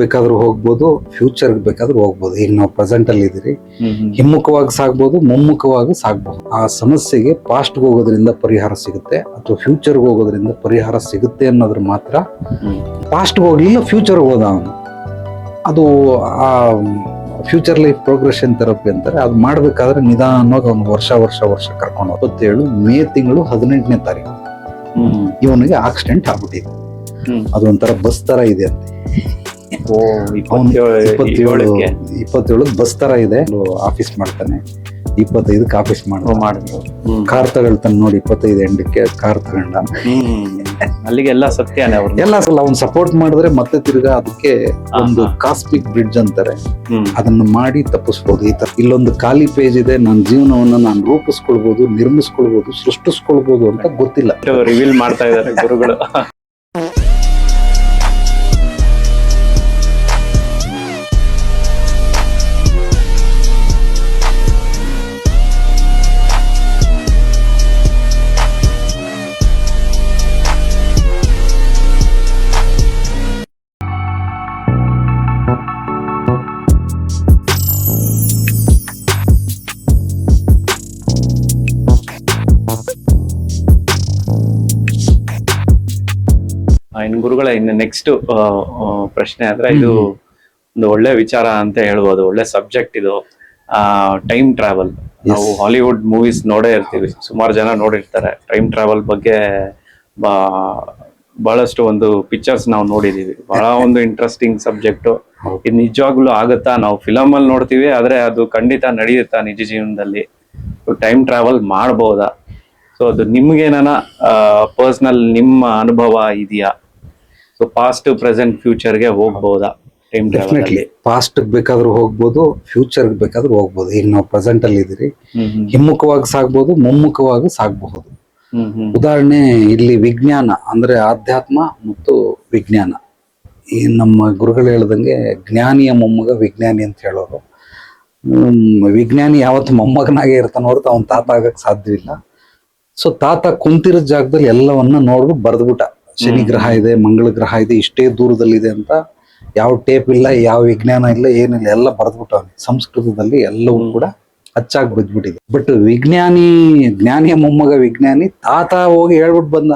ಬೇಕಾದ್ರೂ ಹೋಗ್ಬೋದು, ಫ್ಯೂಚರ್ ಬೇಕಾದ್ರೂ ಹೋಗ್ಬೋದು. ಈಗ ನಾವು ಪ್ರೆಸೆಂಟ್ ಅಲ್ಲಿ ಇದೀರಿ, ಹಿಮ್ಮುಖವಾಗಿ ಸಾಗ್ಬೋದು, ಮುಮ್ಮುಖವಾಗಿ ಸಾಗ್ಬಹುದು. ಆ ಸಮಸ್ಯೆಗೆ ಪಾಸ್ಟ್ ಹೋಗೋದ್ರಿಂದ ಪರಿಹಾರ ಸಿಗುತ್ತೆ ಅಥವಾ ಫ್ಯೂಚರ್ ಹೋಗೋದ್ರಿಂದ ಪರಿಹಾರ ಸಿಗುತ್ತೆ ಅನ್ನೋದ್ರ ಮಾತ್ರ. ಪಾಸ್ಟ್ ಹೋಗ್ಲಿಲ್ಲ, ಫ್ಯೂಚರ್ ಹೋದ ಅವನು, ಅದು ಆ ಫ್ಯೂಚರ್ ಲೈಫ್ ಪ್ರೋಗ್ರೆಷನ್ ಥೆರಪಿ ಅಂತಾರೆ. ಅದು ಮಾಡ್ಬೇಕಾದ್ರೆ ನಿಧಾನವಾಗಿ ಅವ್ನು ವರ್ಷ ಕರ್ಕೊಂಡು 27 ಮೇ ತಿಂಗಳು 18ನೇ ತಾರೀಕು ಇವನಿಗೆ ಆಕ್ಸಿಡೆಂಟ್ ಆಗ್ಬಿಟ್ಟಿದೆ. ಅದೊಂಥರ ಬಸ್ ತರ ಇದೆ ಅಂತೆ. 27 ಬಸ್ ತರ ಇದೆ. ಆಫೀಸ್ ಮಾಡ್ತಾನೆ, 25ಕ್ಕೆ ಆಫೀಸ್ ಮಾಡಿದ್ರು. ಕಾರ್ ತಗೊಳ್ತಾನೆ ನೋಡಿ, 25 ಎಂಡಕ್ಕೆ ಕಾರ್ ತಗೊಂಡ. ಅಲ್ಲಿಗೆ ಎಲ್ಲ ಸತ್ಯನೇ ಅವ್ರು ಎಲ್ಲ ಸಲ ಅವ್ನು ಸಪೋರ್ಟ್ ಮಾಡಿದ್ರೆ ಮತ್ತೆ ತಿರ್ಗಾ ಅದಕ್ಕೆ ಒಂದು ಕಾಸ್ಮಿಕ್ ಬ್ರಿಡ್ಜ್ ಅಂತಾರೆ, ಅದನ್ನ ಮಾಡಿ ತಪ್ಪಿಸ್ಬೋದು. ಈ ತರ ಇಲ್ಲೊಂದು ಖಾಲಿ ಪೇಜ್ ಇದೆ, ನನ್ನ ಜೀವನವನ್ನ ನಾನು ರೂಪಿಸ್ಕೊಳ್ಬಹುದು, ನಿರ್ಮಿಸ್ಕೊಳ್ಬಹುದು, ಸೃಷ್ಟಿಸ್ಕೊಳ್ಬಹುದು ಅಂತ ಗೊತ್ತಿಲ್ಲ. ರಿವೀಲ್ ಮಾಡ್ತಾ ಇದಾರೆ ಗುರುಗಳು. ಇನ್ನು ಗುರುಗಳ ಇನ್ನು ನೆಕ್ಸ್ಟ್ ಪ್ರಶ್ನೆ ಅಂದ್ರೆ, ಇದು ಒಂದು ಒಳ್ಳೆ ವಿಚಾರ ಅಂತ ಹೇಳ್ಬೋದು, ಒಳ್ಳೆ ಸಬ್ಜೆಕ್ಟ್ ಇದು. Time travel. ನಾವು ಹಾಲಿವುಡ್ ಮೂವೀಸ್ ನೋಡೇ ಇರ್ತೀವಿ, ಸುಮಾರು ಜನ ನೋಡಿರ್ತಾರೆ. ಟೈಮ್ ಟ್ರಾವೆಲ್ ಬಗ್ಗೆ ಬಹಳಷ್ಟು ಒಂದು ಪಿಕ್ಚರ್ಸ್ ನಾವು ನೋಡಿದೀವಿ. ಬಹಳ ಒಂದು ಇಂಟ್ರೆಸ್ಟಿಂಗ್ ಸಬ್ಜೆಕ್ಟ್. ಇದು ನಿಜವಾಗ್ಲೂ ಆಗುತ್ತಾ? ನಾವು ಫಿಲಮ್ ಅಲ್ಲಿ ನೋಡ್ತೀವಿ, ಆದ್ರೆ ಅದು ಖಂಡಿತ ನಡೆಯುತ್ತಾ ನಿಜ ಜೀವನದಲ್ಲಿ? ಟೈಮ್ ಟ್ರಾವೆಲ್ ಮಾಡಬಹುದಾ? ಸೊ ಅದು ನಿಮ್ಗೇನ ಪರ್ಸನಲ್ ನಿಮ್ಮ ಅನುಭವ ಇದೆಯಾ? ಸೊ ಪಾಸ್ಟ್, ಪ್ರೆಸೆಂಟ್, ಫ್ಯೂಚರ್ಗೆ ಹೋಗ್ಬೋದಾ ಟೈಮ್ ಟ್ರಾವೆಲ್? ಪಾಸ್ಟ್ ಬೇಕಾದ್ರೂ ಹೋಗ್ಬೋದು, ಫ್ಯೂಚರ್ ಬೇಕಾದ್ರೂ ಹೋಗ್ಬೋದು. ಈಗ ನಾವು ಪ್ರೆಸೆಂಟ್ ಅಲ್ಲಿ ಇದೀರಿ, ಹಿಮ್ಮುಖವಾಗಿ ಸಾಗ್ಬೋದು, ಮುಮ್ಮುಖವಾಗಿ ಸಾಗಬಹುದು. ಉದಾಹರಣೆ ಇಲ್ಲಿ ವಿಜ್ಞಾನ ಅಂದ್ರೆ ಆಧ್ಯಾತ್ಮ ಮತ್ತು ವಿಜ್ಞಾನ. ಈ ನಮ್ಮ ಗುರುಗಳು ಹೇಳ್ದಂಗೆ ಜ್ಞಾನಿಯ ಮೊಮ್ಮಗ ವಿಜ್ಞಾನಿ ಅಂತ ಹೇಳೋರು. ವಿಜ್ಞಾನಿ ಯಾವತ್ತು ಮೊಮ್ಮಗನಾಗೆ ಇರ್ತಾನ ಹೊರತು ಅವನ್ ತಾತ ಆಗಕ್ ಸಾಧ್ಯವಿಲ್ಲ. ಸೊ ತಾತ ಕುಂತಿರೋ ಜಾಗದಲ್ಲಿ ಎಲ್ಲವನ್ನ ನೋಡ್ಬಿಟ್ಟು ಬರ್ದ್ಬಿಟ್ಟ. ಶನಿ ಗ್ರಹ ಇದೆ, ಮಂಗಳ ಗ್ರಹ ಇದೆ, ಇಷ್ಟೇ ದೂರದಲ್ಲಿದೆ ಅಂತ. ಯಾವ ಟೇಪ್ ಇಲ್ಲ, ಯಾವ ವಿಜ್ಞಾನ ಇಲ್ಲ, ಏನಿಲ್ಲ, ಎಲ್ಲ ಬರ್ದ್ಬಿಟ್ಟವನು. ಸಂಸ್ಕೃತದಲ್ಲಿ ಎಲ್ಲವೂ ಕೂಡ ಅಚ್ಚಾಗಿ ಬಿದ್ದ್ಬಿಟ್ಟಿದೆ. ಬಟ್ ಜ್ಞಾನಿಯ ಮೊಮ್ಮಗ ವಿಜ್ಞಾನಿ ತಾತ ಹೋಗಿ ಹೇಳ್ಬಿಟ್ಟು ಬಂದ.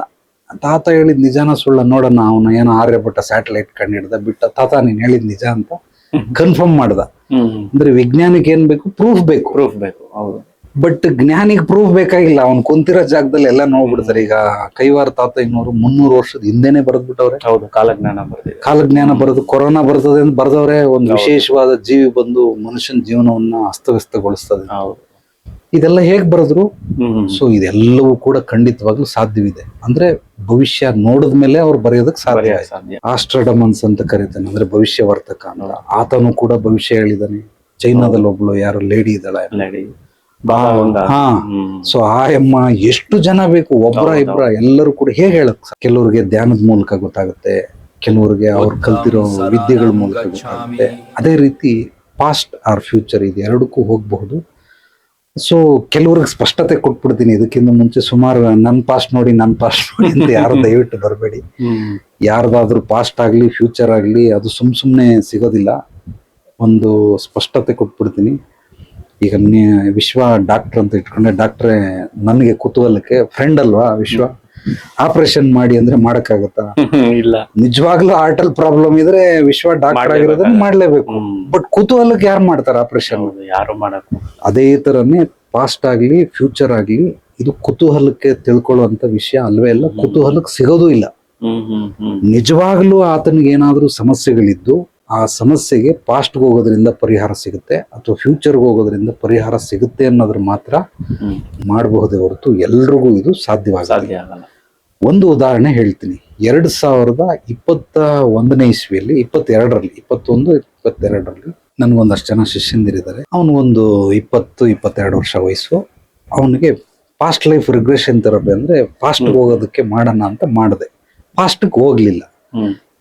ತಾತ ಹೇಳಿದ್ ನಿಜಾನ ಸುಳ್ಳ ನೋಡೋಣ, ಅವನು ಏನೋ ಆರ್ಯಭಟ್ಟ ಸ್ಯಾಟಲೈಟ್ ಕಂಡಿಡ್ದ ಬಿಟ್ಟ. ತಾತ ನೀನ್ ಹೇಳಿದ್ ನಿಜ ಅಂತ ಕನ್ಫರ್ಮ್ ಮಾಡ್ದ. ಅಂದ್ರೆ ವಿಜ್ಞಾನಿಗೆ ಏನ್ ಬೇಕು? ಪ್ರೂಫ್ ಬೇಕು. ಹೌದು. ಬಟ್ ಜ್ಞಾನಿಗೆ ಪ್ರೂಫ್ ಬೇಕಾಗಿಲ್ಲ, ಅವ್ನು ಕುಂತಿರೋ ಜಾಗದಲ್ಲಿ ಎಲ್ಲ ನೋಡ್ಬಿಡ್ತಾರೆ. ಈಗ ಕೈವಾರ ತಾತ 300 ವರ್ಷದ ಹಿಂದೆನೆ ಬರೆದ್ಬಿಟ್ಟವ್ರೆ. ಹೌದು, ಕಾಲಜ್ಞಾನ ಬರೆದು ಕೊರೋನಾ ಬರ್ತದೆ ಅಂತ ಬರ್ದವ್ರೆ. ಒಂದು ವಿಶೇಷವಾದ ಜೀವಿ ಬಂದು ಮನುಷ್ಯನ ಜೀವನವನ್ನ ಅಸ್ತವ್ಯಸ್ತಗೊಳಿಸ್ತದೆ. ಇದೆಲ್ಲ ಹೇಗ್ ಬರೆದ್ರು? ಸೊ ಇದೆಲ್ಲವೂ ಕೂಡ ಖಂಡಿತವಾಗ್ಲೂ ಸಾಧ್ಯವಿದೆ. ಅಂದ್ರೆ ಭವಿಷ್ಯ ನೋಡಿದ್ಮೇಲೆ ಅವ್ರು ಬರೆಯೋದಕ್ಕೆ ಸಾಧ್ಯ. ಆಸ್ಟ್ರಡಮನ್ಸ್ ಅಂತ ಕರೀತಾನೆ, ಅಂದ್ರೆ ಭವಿಷ್ಯ ವರ್ತಕ ಅಂತ. ಆತನು ಕೂಡ ಭವಿಷ್ಯ ಹೇಳಿದಾನೆ. ಚೈನಾದಲ್ಲಿ ಒಬ್ಳು ಯಾರು ಲೇಡಿ ಇದ್ದಾಳೆ. ಸೊ ಆ ಅಮ್ಮ ಎಷ್ಟು ಜನ ಬೇಕು? ಒಬ್ಬರ ಇಬ್ಬರ ಎಲ್ಲರೂ ಕೂಡ ಹೇಗೆ ಹೇಳಕ್? ಕೆಲವ್ರಿಗೆ ಧ್ಯಾನದ ಮೂಲಕ ಗೊತ್ತಾಗುತ್ತೆ, ಕೆಲವ್ರಿಗೆ ಅವ್ರು ಕಲ್ತಿರೋ ವಿದ್ಯೆಗಳ ಮೂಲಕ ಗೊತ್ತಾಗುತ್ತೆ. ಅದೇ ರೀತಿ ಪಾಸ್ಟ್ ಆರ್ ಫ್ಯೂಚರ್ ಇದು ಎರಡಕ್ಕೂ ಹೋಗಬಹುದು. ಸೊ ಕೆಲವ್ರಿಗೆ ಸ್ಪಷ್ಟತೆ ಕೊಟ್ಬಿಡ್ತೀನಿ. ಇದಕ್ಕಿಂತ ಮುಂಚೆ ಸುಮಾರು ನನ್ ಪಾಸ್ಟ್ ನೋಡಿ ಅಂತ ಯಾರು ದಯವಿಟ್ಟು ಬರಬೇಡಿ. ಯಾರ್ದಾದ್ರೂ ಪಾಸ್ಟ್ ಆಗ್ಲಿ ಫ್ಯೂಚರ್ ಆಗ್ಲಿ ಅದು ಸುಮ್ನೆ ಸಿಗೋದಿಲ್ಲ. ಒಂದು ಸ್ಪಷ್ಟತೆ ಕೊಟ್ಬಿಡ್ತೀನಿ. ಈಗ ವಿಶ್ವ ಡಾಕ್ಟರ್ ಅಂತ ಇಟ್ಕೊಂಡೆ, ಡಾಕ್ಟ್ರೆ ನನಗೆ ಕುತೂಹಲಕ್ಕೆ ಫ್ರೆಂಡ್ ಅಲ್ವಾ ವಿಶ್ವ, ಆಪರೇಷನ್ ಮಾಡಿ ಅಂದ್ರೆ ಮಾಡಕ್ಕಾಗತ್ತಾ? ಇಲ್ಲ. ನಿಜವಾಗ್ಲೂ ಹಾರ್ಟಲ್ ಪ್ರಾಬ್ಲಮ್ ಇದ್ರೆ ವಿಶ್ವ ಡಾಕ್ಟರ್ ಆಗಿರೋದನ್ನ ಮಾಡ್ಲೇಬೇಕು. ಬಟ್ ಕುತೂಹಲಕ್ಕೆ ಯಾರು ಮಾಡ್ತಾರೆ ಆಪರೇಷನ್? ಯಾರು ಮಾಡಕ್. ಅದೇ ತರನೇ ಪಾಸ್ಟ್ ಆಗ್ಲಿ ಫ್ಯೂಚರ್ ಆಗ್ಲಿ ಇದು ಕುತೂಹಲಕ್ಕೆ ತಿಳ್ಕೊಳ್ಳುವಂತ ವಿಷಯ ಅಲ್ವೇ ಅಲ್ಲ. ಕುತೂಹಲಕ್ಕೆ ಸಿಗೋದು ಇಲ್ಲ. ನಿಜವಾಗ್ಲೂ ಆತನಿಗೆ ಏನಾದ್ರೂ ಸಮಸ್ಯೆಗಳಿದ್ದು ಆ ಸಮಸ್ಯೆಗೆ ಪಾಸ್ಟ್ ಹೋಗೋದ್ರಿಂದ ಪರಿಹಾರ ಸಿಗುತ್ತೆ ಅಥವಾ ಫ್ಯೂಚರ್ ಹೋಗೋದ್ರಿಂದ ಪರಿಹಾರ ಸಿಗುತ್ತೆ ಅನ್ನೋದ್ರ ಮಾತ್ರ ಮಾಡಬಹುದೇ ಹೊರತು ಎಲ್ರಿಗೂ ಇದು ಸಾಧ್ಯವಾಗಲ್ಲ. ಒಂದು ಉದಾಹರಣೆ ಹೇಳ್ತೀನಿ. 2021ನೇ ಇಸ್ವಿಯಲ್ಲಿ 21-22ರಲ್ಲಿ ನನ್ಗೊಂದಷ್ಟು ಜನ ಶಿಷ್ಯಂದಿರಿದ್ದಾರೆ. ಅವನು ಒಂದು 20-22 ವರ್ಷ ವಯಸ್ಸು. ಅವನಿಗೆ ಪಾಸ್ಟ್ ಲೈಫ್ ರಿಗ್ರೆಷನ್ ಥೆರಪಿ ಅಂದ್ರೆ ಪಾಸ್ಟ್ ಹೋಗೋದಕ್ಕೆ ಮಾಡೋಣ ಅಂತ ಮಾಡಿದೆ. ಪಾಸ್ಟ್ಗೆ ಹೋಗ್ಲಿಲ್ಲ.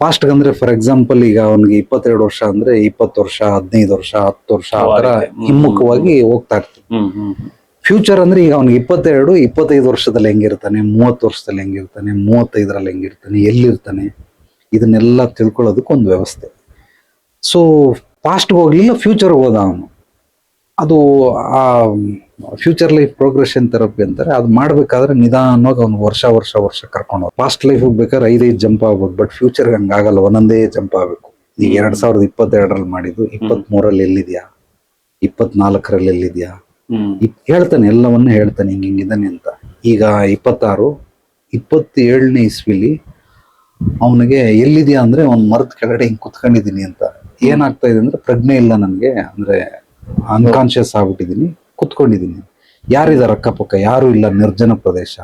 ಪಾಸ್ಟ್ ಅಂದ್ರೆ ಫಾರ್ ಎಕ್ಸಾಂಪಲ್ ಈಗ ಅವನಿಗೆ 22 ವರ್ಷ ಅಂದ್ರೆ 20 ವರ್ಷ, 15 ವರ್ಷ, 10 ವರ್ಷ ಆ ತರ ಹಿಮ್ಮುಖವಾಗಿ ಹೋಗ್ತಾ ಇರ್ತಾನೆ. ಫ್ಯೂಚರ್ ಅಂದ್ರೆ ಈಗ ಅವ್ನಿಗೆ 22-25 ವರ್ಷದಲ್ಲಿ ಹೆಂಗಿರ್ತಾನೆ, 30 ವರ್ಷದಲ್ಲಿ ಹೆಂಗಿರ್ತಾನೆ, 35ರಲ್ಲಿ ಹೆಂಗಿರ್ತಾನೆ, ಎಲ್ಲಿರ್ತಾನೆ, ಇದನ್ನೆಲ್ಲ ತಿಳ್ಕೊಳ್ಳೋದಕ್ಕೆ ಒಂದು ವ್ಯವಸ್ಥೆ. ಸೊ ಪಾಸ್ಟ್ಗೆ ಹೋಗ್ಲಿಲ್ಲ, ಫ್ಯೂಚರ್ಗೆ ಹೋದ ಅವನು. ಅದು ಆ ಫ್ಯೂಚರ್ ಲೈಫ್ ಪ್ರೋಗ್ರೆಷನ್ ಥೆರಪಿ ಅಂತಾರೆ. ಅದು ಮಾಡ್ಬೇಕಾದ್ರೆ ನಿಧಾನವಾಗಿ ಅವ್ನು ವರ್ಷ ವರ್ಷ ವರ್ಷ ಕರ್ಕೊಂಡು ಹೋಗ್. ಪಾಸ್ಟ್ ಲೈಫ್ ಹೋಗ್ಬೇಕಾದ್ರೆ 5 ಜಂಪ್ ಆಗ್ಬೋದು, ಬಟ್ ಫ್ಯೂಚರ್ಗೆ ಹಂಗಾಗಲ್ಲ, ಒಂದೊಂದೇ ಜಂಪ್ ಆಗ್ಬೇಕು. ಈಗ 2022 ಮಾಡಿದ್ದು 23 ಎಲ್ಲಿದ್ಯಾ, 24 ಎಲ್ಲಿದ್ಯಾ, ಹೇಳ್ತಾನೆ, ಎಲ್ಲವನ್ನೂ ಹೇಳ್ತಾನೆ, ಹಿಂಗಿದ್ದಾನೆ ಅಂತ. ಈಗ 27ನೇ ಇಸ್ವಿಲಿ ಅವನಿಗೆ ಎಲ್ಲಿದ್ಯಾ ಅಂದ್ರೆ ಒಂದ್ ಮರದ ಕೆಳಗಡೆ ಹಿಂಗ್ ಕುತ್ಕೊಂಡಿದೀನಿ ಅಂತ. ಏನಾಗ್ತಾ ಇದೆ ಅಂದ್ರೆ ಪ್ರಜ್ಞೆ ಇಲ್ಲ ನನ್ಗೆ, ಅಂದ್ರೆ ಅನ್ಕಾನ್ಶಿಯಸ್ ಆಗ್ಬಿಟ್ಟಿದೀನಿ, ಕುತ್ಕೊಂಡಿದೀನಿ, ಯಾರಿದಾರ ಅಕ್ಕಪಕ್ಕ, ಯಾರು ಇಲ್ಲ, ನಿರ್ಜನ ಪ್ರದೇಶ.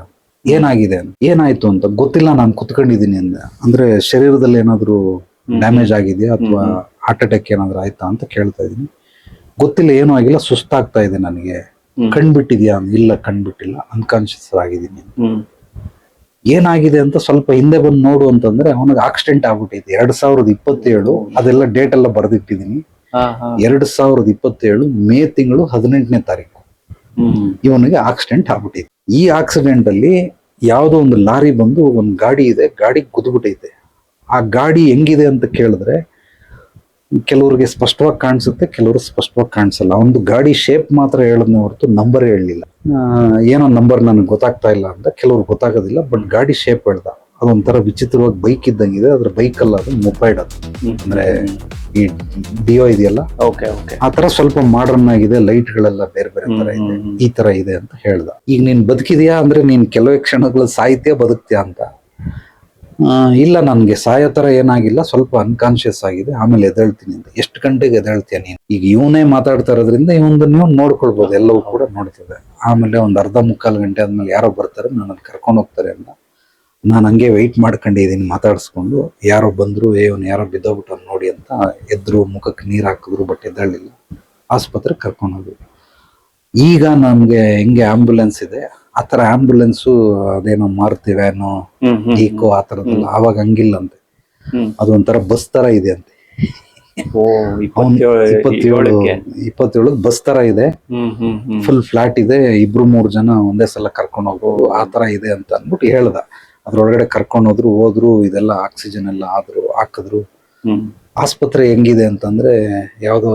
ಏನಾಗಿದೆ, ಏನಾಯ್ತು ಅಂತ ಗೊತ್ತಿಲ್ಲ, ನಾನು ಕುತ್ಕೊಂಡಿದೀನಿ ಅಂದ್ರೆ ಶರೀರದಲ್ಲಿ ಏನಾದ್ರು ಡ್ಯಾಮೇಜ್ ಆಗಿದೆಯಾ ಅಥವಾ ಹಾರ್ಟ್ ಅಟ್ಯಾಕ್ ಏನಾದ್ರು ಆಯ್ತಾ ಅಂತ ಕೇಳ್ತಾ ಇದೀನಿ. ಗೊತ್ತಿಲ್ಲ, ಏನೂ ಆಗಿಲ್ಲ, ಸುಸ್ತಾಗ್ತಾ ಇದೆ ನನಗೆ. ಕಣ್ಬಿಟ್ಟಿದ್ಯಾ? ಇಲ್ಲ, ಕಣ್ಬಿಟ್ಟಿಲ್ಲ, ಅನ್ಕಾನ್ಶಿಯಸ್ ಆಗಿದ್ದೀನಿ. ಏನಾಗಿದೆ ಅಂತ ಸ್ವಲ್ಪ ಹಿಂದೆ ಬಂದು ನೋಡು ಅಂತಂದ್ರೆ ಅವನಿಗೆ ಆಕ್ಸಿಡೆಂಟ್ ಆಗ್ಬಿಟ್ಟಿದೆ 2027. ಅದೆಲ್ಲ ಡೇಟ್ ಎಲ್ಲ ಬರ್ದಿಟ್ಟಿದೀನಿ. 2027 ಮೇ ತಿಂಗಳು 18ನೇ ತಾರೀಕು ಇವನಿಗೆ ಆಕ್ಸಿಡೆಂಟ್ ಆಗ್ಬಿಟ್ಟಿದೆ. ಈ ಆಕ್ಸಿಡೆಂಟ್ ಅಲ್ಲಿ ಯಾವುದೋ ಒಂದು ಲಾರಿ ಬಂದು ಒಂದು ಗಾಡಿ ಇದೆ, ಗಾಡಿ ಗುದ್ಬಿಟ್ಟೈತೆ. ಆ ಗಾಡಿ ಹೆಂಗಿದೆ ಅಂತ ಕೇಳಿದ್ರೆ ಕೆಲವ್ರಿಗೆ ಸ್ಪಷ್ಟವಾಗಿ ಕಾಣಿಸುತ್ತೆ, ಕೆಲವರು ಸ್ಪಷ್ಟವಾಗಿ ಕಾಣಿಸಲ್ಲ. ಒಂದು ಗಾಡಿ ಶೇಪ್ ಮಾತ್ರ ಹೇಳದ್ನೇ ಹೊರತು ನಂಬರ್ ಹೇಳಲಿಲ್ಲ. ಏನೋ ನಂಬರ್ ನನಗೆ ಗೊತ್ತಾಗ್ತಾ ಇಲ್ಲ ಅಂತ, ಕೆಲವ್ರು ಗೊತ್ತಾಗೋದಿಲ್ಲ, ಬಟ್ ಗಾಡಿ ಶೇಪ್ ಹೇಳ್ದ. ಅದೊಂಥರ ವಿಚಿತ್ರವಾಗಿ ಬೈಕ್ ಇದ್ದಂಗಿದೆ, ಅದ್ರ ಬೈಕ್ ಅಲ್ಲ, ಅದು ಮೊಬೈಲ್. ಅದು ಅಂದ್ರೆ ಈ ಡಿಯೋ ಇದೆಯಲ್ಲ, ಆ ತರ ಸ್ವಲ್ಪ ಮಾಡರ್ನ್ ಆಗಿದೆ, ಲೈಟ್ ಗಳೆಲ್ಲ ಬೇರೆ ಬೇರೆ ತರ ಇದೆ, ಈ ತರ ಇದೆ ಅಂತ ಹೇಳ್ದ. ಈಗ ನೀನ್ ಬದುಕಿದ್ಯಾ ಅಂದ್ರೆ ನೀನ್ ಕೆಲವೇ ಕ್ಷಣಗಳು ಸಾಹಿತ್ಯ ಬದುಕ್ತೀಯಾ ಅಂತ. ಇಲ್ಲ, ನನ್ಗೆ ಸಾಯೋ ತರ ಏನಾಗಿಲ್ಲ, ಸ್ವಲ್ಪ ಅನ್ಕಾನ್ಶಿಯಸ್ ಆಗಿದೆ, ಆಮೇಲೆ ಎದ್ದೇಳ್ತೀನಿ ಅಂತ. ಎಷ್ಟು ಗಂಟೆಗೆ ಎದ್ದೇಳ್ತೀಯ ನೀನು? ಈಗ ಇವನೇ ಮಾತಾಡ್ತಾ ಇರೋದ್ರಿಂದ ನೀವು ನೋಡ್ಕೊಳ್ಬಹುದು, ಎಲ್ಲವೂ ಕೂಡ ನೋಡ್ತದೆ. ಆಮೇಲೆ ಒಂದ್ ಅರ್ಧ ಮುಕ್ಕಾಲು ಗಂಟೆ ಆದ್ಮೇಲೆ ಯಾರೋ ಬರ್ತಾರೆ, ನನ್ನ ಕರ್ಕೊಂಡು ಹೋಗ್ತಾರೆ ಅಂತ ನಾನು ಹಂಗೆ ವೆಯ್ಟ್ ಮಾಡ್ಕೊಂಡಿದ್ದೀನಿ, ಮಾತಾಡಿಸ್ಕೊಂಡು. ಯಾರೋ ಬಂದ್ರು, ಇವನು ಯಾರೋ ಬಿದ್ದೋಗ್ಬಿಟ್ಟು ನೋಡಿ ಅಂತ ಎದ್ರು, ಮುಖಕ್ಕೆ ನೀರು ಹಾಕಿದ್ರು, ಬಟ್ ಎದ್ದೇಳಿಲ್ಲ. ಆಸ್ಪತ್ರೆಗೆ ಕರ್ಕೊಂಡು ಹೋದ್ರು. ಈಗ ನಮ್ಗೆ ಹೆಂಗೆ ಆಂಬ್ಯುಲೆನ್ಸ್ ಇದೆ ಆ ತರ ಆಂಬ್ಯುಲೆನ್ಸು ಅದೇನೋ ಮಾರುತಿ ವ್ಯಾನು, ಈಕೋ, ಆ ತರದಲ್ಲ. ಆವಾಗ ಹಂಗಿಲ್ಲ ಅಂತೆ, ಅದೊಂಥರ ಬಸ್ ತರ ಇದೆ ಅಂತೆ. 27 ಬಸ್ ತರ ಇದೆ, ಫುಲ್ ಫ್ಲಾಟ್ ಇದೆ, 2-3 ಜನ ಒಂದೇ ಸಲ ಕರ್ಕೊಂಡು ಹೋಗ್ಬೋದು, ಆ ತರ ಇದೆ ಅಂತ ಅಂದ್ಬಿಟ್ಟು ಹೇಳ್ದ. ಅದ್ರೊಳಗಡೆ ಕರ್ಕೊಂಡು ಹೋದ್ರು, ಇದೆಲ್ಲ ಆಕ್ಸಿಜನ್ ಎಲ್ಲ ಹಾಕಿದ್ರು. ಆಸ್ಪತ್ರೆ ಹೆಂಗಿದೆ ಅಂತಂದ್ರೆ ಯಾವ್ದೋ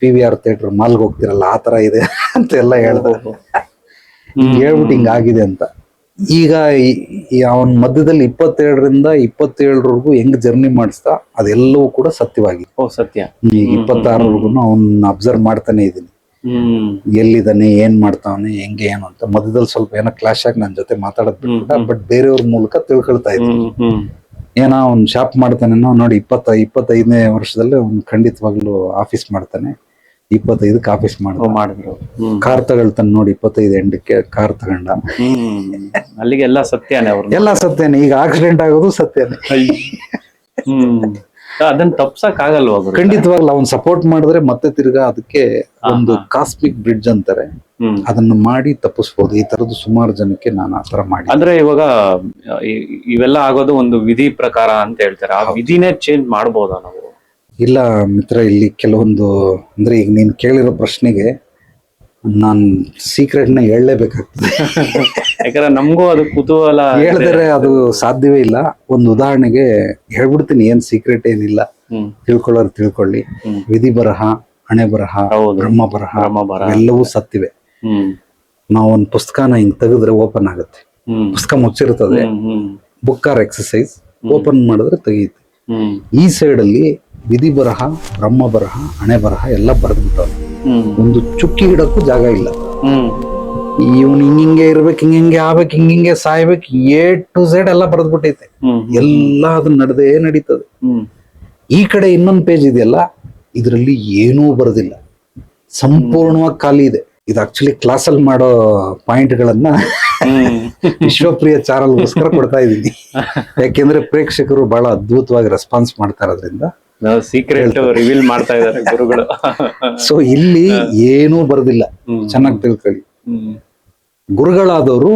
PVR ಥಿಯೇಟರ್ ಮಾಲ್ಗೆ ಹೋಗ್ತಿರಲ್ಲ, ಆ ತರ ಇದೆ ಅಂತ ಎಲ್ಲ ಹೇಳ್ದ. ಹೇಳ್ಬಿಟ್ಟು ಹಿಂಗಾಗಿದೆ ಅಂತ. ಈಗ ಅವನ್ ಮಧ್ಯದಲ್ಲಿ 22ರಿಂದ 27ವರೆಗೂ ಹೆಂಗ್ ಜರ್ನಿ ಮಾಡಿಸ್ತಾ ಅದೆಲ್ಲವೂ ಕೂಡ ಸತ್ಯವಾಗಿ. ಸತ್ಯ. ಈಗ 26ವರೆಗೂ ಅವನ್ ಅಬ್ಸರ್ವ್ ಮಾಡ್ತಾನೆ ಇದೀನಿ, ಎಲ್ಲಿದ್ದಾನೆ, ಏನ್ ಮಾಡ್ತಾವನೆ, ಹೆಂಗೆ ಏನು ಅಂತ. ಮಧ್ಯದಲ್ಲಿ ಸ್ವಲ್ಪ ಏನೋ ಕ್ಲಾಶ್ ಆಗಿ ನನ್ ಜೊತೆ ಮಾತಾಡೋದ್ ಬಿಟ್ಬಿಟ್ಟ, ಬಟ್ ಬೇರೆಯವ್ರ ಮೂಲಕ ತಿಳ್ಕೊಳ್ತಾ ಇದ್ದೀನಿ. ಏನೋ ಅವ್ನ್ ಶಾಪ್ ಮಾಡ್ತಾನೇನೋ ನೋಡಿ. 25ನೇ ವರ್ಷದಲ್ಲಿ ಅವ್ನು ಖಂಡಿತವಾಗ್ಲು ಆಫೀಸ್ ಮಾಡ್ತಾನೆ. 25ಕ್ಕೆ ಆಫೀಸ್ ಮಾಡಿದ್ರು. ಕಾರ್ ತಗೊಳ್ತಾನೆ ನೋಡಿ, 25 ಎಂಡಕ್ಕೆ ಕಾರ್ ತಗೊಂಡ. ಅಲ್ಲಿಗೆ ಎಲ್ಲ ಸತ್ಯನೇ, ಎಲ್ಲ ಸತ್ಯನೇ. ಈಗ ಆಕ್ಸಿಡೆಂಟ್ ಆಗೋದು ಸತ್ಯನೇ. ಅದನ್ನ ತಪ್ಸಕ್ ಆಗಲ್ವಾ? ಖಂಡಿತವಾಗ್ಲು ಅವ್ನ್ ಸಪೋರ್ಟ್ ಮಾಡಿದ್ರೆ ಮತ್ತೆ ತಿರ್ಗಾ ಅದಕ್ಕೆ ಒಂದು ಕಾಸ್ಮಿಕ್ ಬ್ರಿಡ್ಜ್ ಅಂತಾರೆ, ಅದನ್ನ ಮಾಡಿ ತಪ್ಪಿಸ್ಬೋದು. ಈ ತರದ್ದು ಸುಮಾರು ಜನಕ್ಕೆ ನಾನು ಆತರ ಮಾಡಿ. ಅಂದ್ರೆ ಇವಾಗ ಇವೆಲ್ಲ ಆಗೋದು ಒಂದು ವಿಧಿ ಪ್ರಕಾರ ಅಂತ ಹೇಳ್ತಾರೆ, ಆ ವಿಧಿನೇ ಚೇಂಜ್ ಮಾಡ್ಬೋದಾ ನಾವು? ಇಲ್ಲ ಮಿತ್ರ, ಇಲ್ಲಿ ಕೆಲವೊಂದು ಅಂದ್ರೆ ಈಗ ನೀನ್ ಕೇಳಿರೋ ಪ್ರಶ್ನೆಗೆ ನಾನ್ ಸೀಕ್ರೆಟ್ ನ ಹೇಳಲೇಬೇಕಾಗ್ತದೆ. ಯಾಕಂದ್ರೆ ನಮಗೂ ಅದು ಕುತೂಹಲ. ಹೇಳಿದ್ರೆ ಅದು ಸಾಧ್ಯವೇ ಇಲ್ಲ. ಒಂದು ಉದಾಹರಣೆಗೆ ಹೇಳ್ಬಿಡ್ತೀನಿ, ಏನ್ ಸೀಕ್ರೆಟ್ ಏನಿಲ್ಲ, ತಿಳ್ಕೊಳ್ಳೋರು ತಿಳ್ಕೊಳ್ಳಿ. ವಿಧಿ ಬರಹ, ಹಣೆ ಬರಹ, ಬ್ರಹ್ಮ ಬರಹ ಎಲ್ಲವೂ ಸತ್ತಿವೆ. ನಾವು ಒಂದು ಪುಸ್ತಕನ ಹಿಂಗ್ ತೆಗೆದ್ರೆ ಓಪನ್ ಆಗುತ್ತೆ, ಪುಸ್ತಕ ಮುಚ್ಚಿರ್ತದೆ, ಬುಕ್ ಆರ್ ಎಕ್ಸಸೈಸ್ ಓಪನ್ ಮಾಡಿದ್ರೆ ತೆಗೆಯುತ್ತೆ. ಈ ಸೈಡ್ ಅಲ್ಲಿ ವಿಧಿ ಬರಹ, ಬ್ರಹ್ಮ ಬರಹ, ಹಣೆ ಬರಹ ಎಲ್ಲ ಬರೆದ್ಬಿಟ್ಟವ್ರು. ಒಂದು ಚುಕ್ಕಿ ಗಿಡಕ್ಕೂ ಜಾಗ ಇಲ್ಲ. ಇವನ್ ಹಿಂಗೆ ಇರ್ಬೇಕು, ಹಿಂಗೆ ಆಗ್ಬೇಕು, ಹಿಂಗೆ ಸಾಯ್ಬೇಕು, A to Z ಎಲ್ಲ ಬರೆದ್ಬಿಟ್ಟೈತೆ. ಎಲ್ಲ ಅದನ್ನ ನಡೀತದೆ. ಈ ಕಡೆ ಇನ್ನೊಂದು ಪೇಜ್ ಇದೆಯಲ್ಲ, ಇದ್ರಲ್ಲಿ ಏನೂ ಬರೋದಿಲ್ಲ, ಸಂಪೂರ್ಣವಾಗಿ ಖಾಲಿ ಇದೆ. ಇದು ಆಕ್ಚುಲಿ ಕ್ಲಾಸಲ್ಲಿ ಮಾಡೋ ಪಾಯಿಂಟ್ಗಳನ್ನ ವಿಶ್ವಪ್ರಿಯ ಚಾನಲ್ಗೋಸ್ಕರ ಕೊಡ್ತಾ ಇದೀನಿ. ಯಾಕೆಂದ್ರೆ ಪ್ರೇಕ್ಷಕರು ಬಹಳ ಅದ್ಭುತವಾಗಿ ರೆಸ್ಪಾನ್ಸ್ ಮಾಡ್ತಾ ಇರೋದ್ರಿಂದ ಸೀಕ್ರೆಟ್ ರಿವೀಲ್ ಮಾಡ್ತಾ ಇದ್ದಾರೆ ಗುರುಗಳು. ಸೊ ಇಲ್ಲಿ ಏನೂ ಬರೋದಿಲ್ಲ, ಚೆನ್ನಾಗಿ ತಿಳ್ಕೊಳ್ಳಿ. ಗುರುಗಳಾದವರು